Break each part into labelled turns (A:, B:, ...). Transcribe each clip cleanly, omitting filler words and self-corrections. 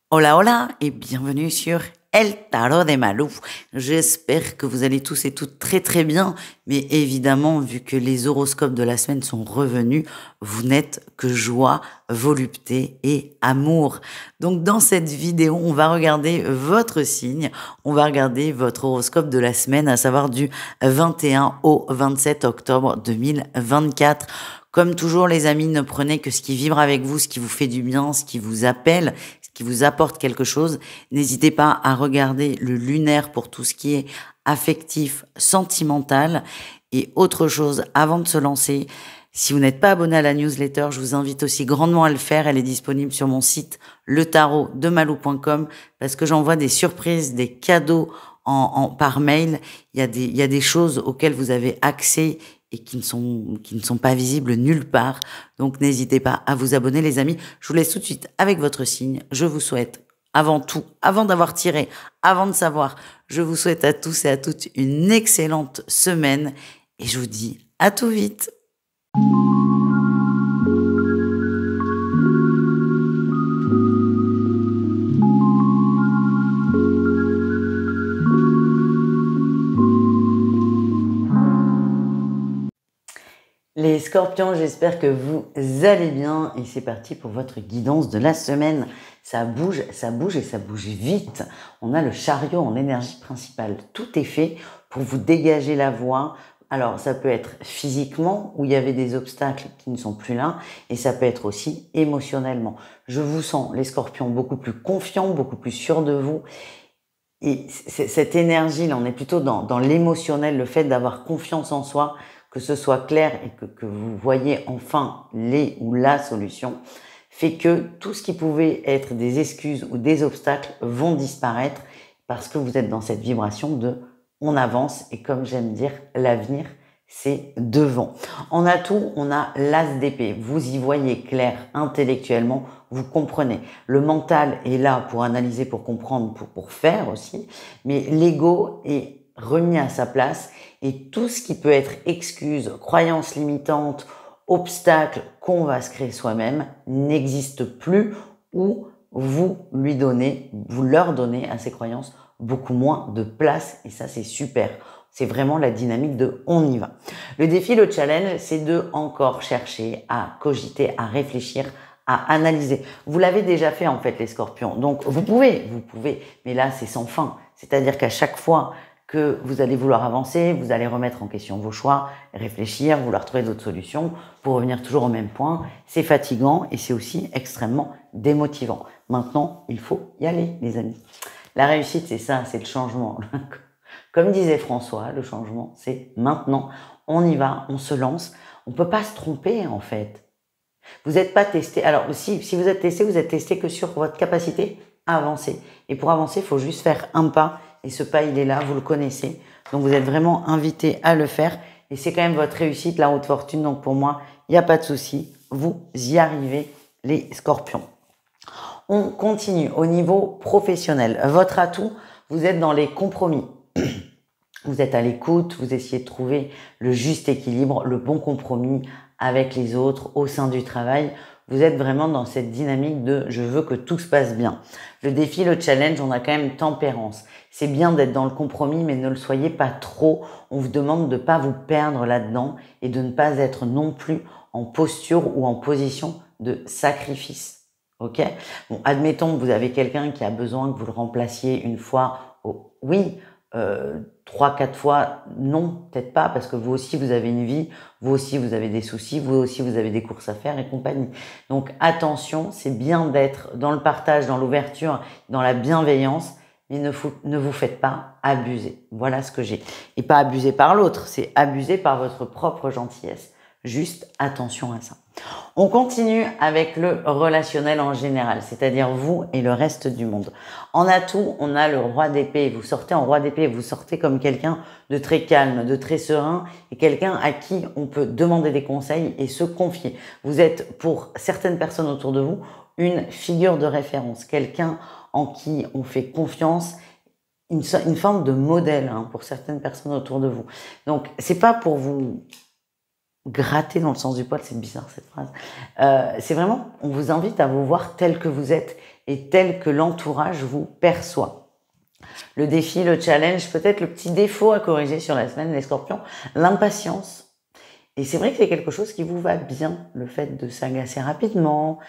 A: Hola, hola et bienvenue sur El Tarot de Malou. J'espère que vous allez tous et toutes très très bien, mais évidemment, vu que les horoscopes de la semaine sont revenus, vous n'êtes que joie, volupté et amour. Donc dans cette vidéo, on va regarder votre signe, on va regarder votre horoscope de la semaine, à savoir du 21 au 27 octobre 2024. Comme toujours, les amis, ne prenez que ce qui vibre avec vous, ce qui vous fait du bien, ce qui vous appelle, ce qui vous apporte quelque chose. N'hésitez pas à regarder le lunaire pour tout ce qui est affectif, sentimental. Et autre chose, avant de se lancer, si vous n'êtes pas abonné à la newsletter, je vous invite aussi grandement à le faire. Elle est disponible sur mon site letarotdemalou.com parce que j'envoie des surprises, des cadeaux par mail. Il y a des choses auxquelles vous avez accès et qui ne sont pas visibles nulle part. Donc n'hésitez pas à vous abonner les amis. Je vous laisse tout de suite avec votre signe. Je vous souhaite avant tout, avant d'avoir tiré, avant de savoir, je vous souhaite à tous et à toutes une excellente semaine et je vous dis à tout vite. Les scorpions, j'espère que vous allez bien et c'est parti pour votre guidance de la semaine. Ça bouge et ça bouge vite. On a le chariot en énergie principale. Tout est fait pour vous dégager la voie. Alors, ça peut être physiquement, où il y avait des obstacles qui ne sont plus là, et ça peut être aussi émotionnellement. Je vous sens, les scorpions, beaucoup plus confiants, beaucoup plus sûrs de vous. Et cette énergie-là, on est plutôt dans l'émotionnel, le fait d'avoir confiance en soi, que ce soit clair et que vous voyez enfin les ou la solution, fait que tout ce qui pouvait être des excuses ou des obstacles vont disparaître parce que vous êtes dans cette vibration de on avance et comme j'aime dire, l'avenir c'est devant. En atout, on a l'as d'épée. Vous y voyez clair intellectuellement, vous comprenez. Le mental est là pour analyser, pour comprendre, pour faire aussi, mais l'ego est remis à sa place et tout ce qui peut être excuse, croyance limitante, obstacle qu'on va se créer soi-même n'existe plus ou vous leur donnez à ces croyances beaucoup moins de place et ça c'est super. C'est vraiment la dynamique de on y va. Le défi, le challenge, c'est de encore chercher à cogiter, à réfléchir, à analyser. Vous l'avez déjà fait en fait les scorpions. Donc vous pouvez, mais là c'est sans fin. C'est-à-dire qu'à chaque fois que vous allez vouloir avancer, vous allez remettre en question vos choix, réfléchir, vouloir trouver d'autres solutions pour revenir toujours au même point. C'est fatigant et c'est aussi extrêmement démotivant. Maintenant, il faut y aller les amis. La réussite, c'est ça, c'est le changement. Comme disait François, le changement, c'est maintenant. On y va, on se lance. On peut pas se tromper, en fait. Vous n'êtes pas testé. Alors, si vous êtes testé que sur votre capacité à avancer. Et pour avancer, il faut juste faire un pas. Et ce pas, il est là, vous le connaissez. Donc, vous êtes vraiment invité à le faire. Et c'est quand même votre réussite, la haute fortune. Donc, pour moi, il n'y a pas de souci. Vous y arrivez, les scorpions. On continue au niveau professionnel. Votre atout, vous êtes dans les compromis. Vous êtes à l'écoute, vous essayez de trouver le juste équilibre, le bon compromis avec les autres au sein du travail. Vous êtes vraiment dans cette dynamique de je veux que tout se passe bien. Le défi, le challenge, on a quand même tempérance. C'est bien d'être dans le compromis, mais ne le soyez pas trop. On vous demande de ne pas vous perdre là-dedans et de ne pas être non plus en posture ou en position de sacrifice. Ok? Bon, admettons que vous avez quelqu'un qui a besoin que vous le remplaciez une fois. Oui, 3-4 fois, non, peut-être pas, parce que vous aussi, vous avez une vie, vous aussi, vous avez des soucis, vous aussi, vous avez des courses à faire et compagnie. Donc, attention, c'est bien d'être dans le partage, dans l'ouverture, dans la bienveillance, mais ne vous faites pas abuser. Voilà ce que j'ai. Et pas abuser par l'autre, c'est abuser par votre propre gentillesse. Juste attention à ça. On continue avec le relationnel en général, c'est-à-dire vous et le reste du monde. En atout, on a le roi d'épée. Vous sortez en roi d'épée, vous sortez comme quelqu'un de très calme, de très serein et quelqu'un à qui on peut demander des conseils et se confier. Vous êtes, pour certaines personnes autour de vous, une figure de référence, quelqu'un en qui on fait confiance, une forme de modèle pour certaines personnes autour de vous. Donc, c'est pas pour vous gratter dans le sens du poil, c'est bizarre cette phrase. C'est vraiment, on vous invite à vous voir tel que vous êtes et tel que l'entourage vous perçoit. Le défi, le challenge, peut-être le petit défaut à corriger sur la semaine, les scorpions, l'impatience. Et c'est vrai que c'est quelque chose qui vous va bien, le fait de s'agacer rapidement.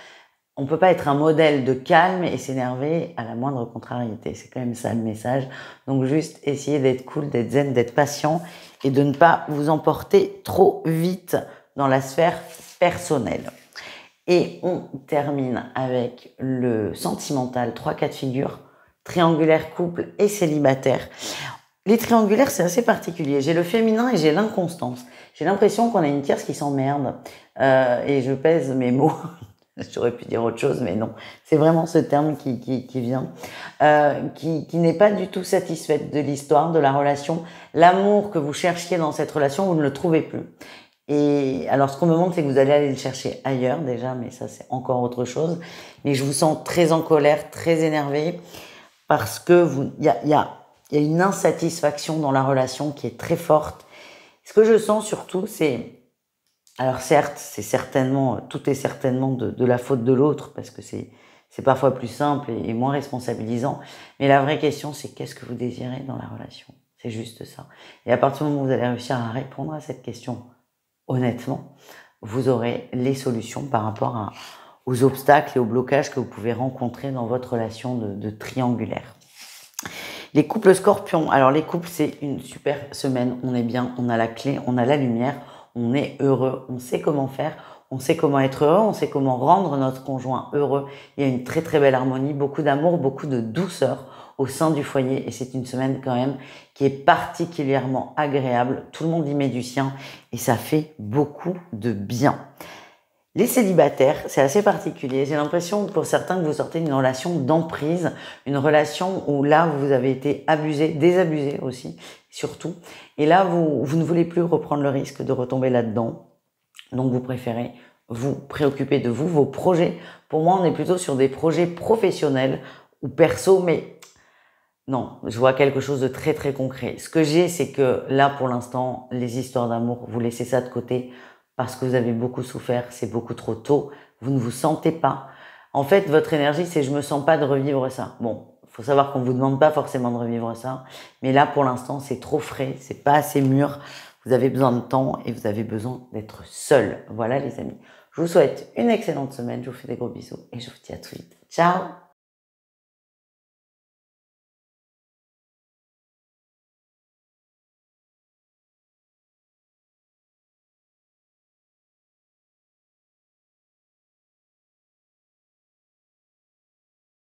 A: On peut pas être un modèle de calme et s'énerver à la moindre contrariété. C'est quand même ça le message. Donc juste essayez d'être cool, d'être zen, d'être patient et de ne pas vous emporter trop vite dans la sphère personnelle. Et on termine avec le sentimental, 3 cas de figure, triangulaire, couple et célibataire. Les triangulaires, c'est assez particulier. J'ai le féminin et j'ai l'inconstance. J'ai l'impression qu'on a une tierce qui s'emmerde. Et je pèse mes mots. J'aurais pu dire autre chose, mais non. C'est vraiment ce terme qui vient. Qui n'est pas du tout satisfaite de l'histoire, de la relation. L'amour que vous cherchiez dans cette relation, vous ne le trouvez plus. Et alors, ce qu'on me montre, c'est que vous allez aller le chercher ailleurs déjà, mais ça, c'est encore autre chose. Mais je vous sens très en colère, très énervé, parce que il y a une insatisfaction dans la relation qui est très forte. Ce que je sens surtout, c'est, alors certes, tout est certainement de la faute de l'autre, parce que c'est parfois plus simple et moins responsabilisant. Mais la vraie question, c'est qu'est-ce que vous désirez dans la relation? C'est juste ça. Et à partir du moment où vous allez réussir à répondre à cette question, honnêtement, vous aurez les solutions par rapport aux obstacles et aux blocages que vous pouvez rencontrer dans votre relation de triangulaire. Les couples scorpions. Alors les couples, c'est une super semaine. On est bien, on a la clé, on a la lumière, on est heureux, on sait comment faire, on sait comment être heureux, on sait comment rendre notre conjoint heureux. Il y a une très très belle harmonie, beaucoup d'amour, beaucoup de douceur au sein du foyer et c'est une semaine quand même qui est particulièrement agréable. Tout le monde y met du sien et ça fait beaucoup de bien. Les célibataires, c'est assez particulier. J'ai l'impression pour certains que vous sortez d'une relation d'emprise, une relation où là vous avez été abusé, désabusé aussi, surtout. Et là vous ne voulez plus reprendre le risque de retomber là-dedans. Donc vous préférez vous préoccuper de vous, vos projets. Pour moi, on est plutôt sur des projets professionnels ou perso, mais non, je vois quelque chose de très très concret. Ce que j'ai, c'est que là, pour l'instant, les histoires d'amour, vous laissez ça de côté parce que vous avez beaucoup souffert, c'est beaucoup trop tôt, vous ne vous sentez pas. En fait, votre énergie, c'est je me sens pas de revivre ça. Bon, faut savoir qu'on vous demande pas forcément de revivre ça, mais là, pour l'instant, c'est trop frais, c'est pas assez mûr. Vous avez besoin de temps et vous avez besoin d'être seul. Voilà, les amis. Je vous souhaite une excellente semaine. Je vous fais des gros bisous et je vous dis à tout vite. Ciao!